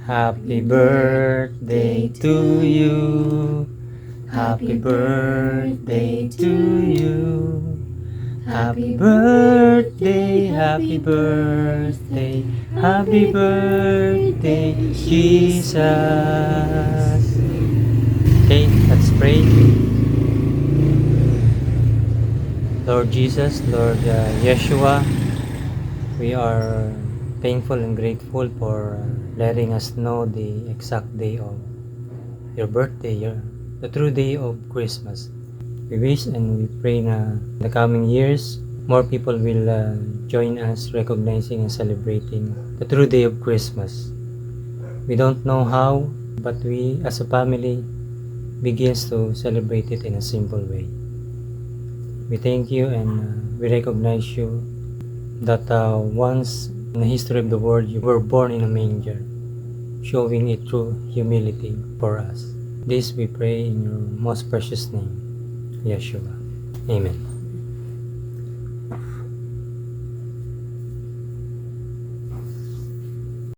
Happy birthday to you. Happy birthday to you. Happy birthday, happy birthday, happy birthday, Jesus. Okay, let's pray. Lord Jesus, Lord Yeshua, we are thankful and grateful for letting us know the exact day of your birthday, the true day of Christmas. We wish and we pray na in the coming years, more people will join us recognizing and celebrating the true day of Christmas. We don't know how, but we as a family begins to celebrate it in a simple way. We thank you and we recognize you that once in the history of the world you were born in a manger, showing a true humility for us. This we pray in your most precious name, Yeshua. Amen.